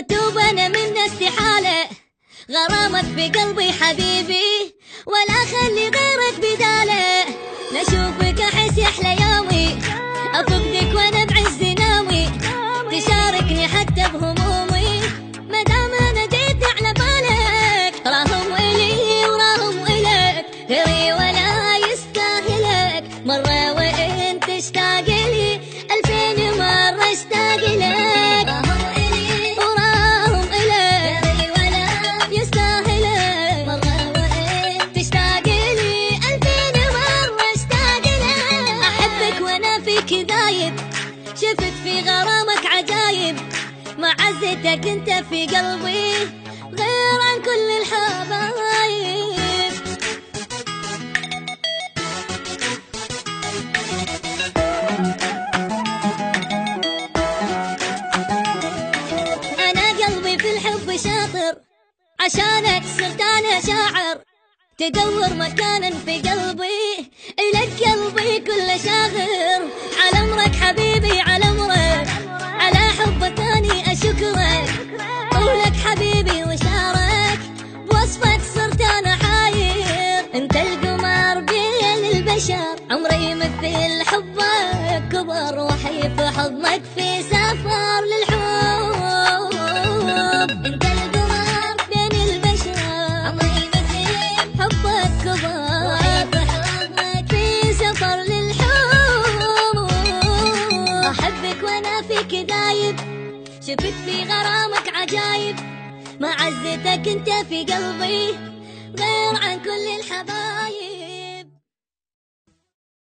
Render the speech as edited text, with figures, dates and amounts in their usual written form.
واتوب انا من استحالة غرامك في قلبي حبيبي، ولا خلي غيرك بداله. نشوفك احس يحلى يومي، افقدك وانا بعز ناوي، تشاركني حتى بهمومي مدام انا جيت على بالك. راهم الي وراهم الك، غيري ولا يستاهلك، مرة وانت تشتاق لي 2000 مرة اشتاق لك. راهم الي وراهم الك، غيري ولا يستاهلك، مرة وانت تشتاق لي 2000 مرة اشتاق لك. احبك وانا فيك دايب، شفت في غرامك عجايب، معزتك انت في قلبي غير عن كل الحبايب. انا قلبي في الحب شاطر، عشانك صرت انا شاعر، تدور مكانا في قلبي إلك قلبي كله شاغر. على امرك حبيبي على امرك، على حب ثاني اشكرك، طولك حبيبي وشارك، بوصفك صرت انا حاير. انت القمر بين البشر، عمري مثل حبك كبر، روحي في حضنك في سفر للحب. انت القمر بين البشر، عمري مثل حبك كبر، روحي في حضنك في سفر للحب. احبك وانا فيك دايب، شفت في غرامك عجايب، معزتك انت في قلبي غير عن كل الحبايب.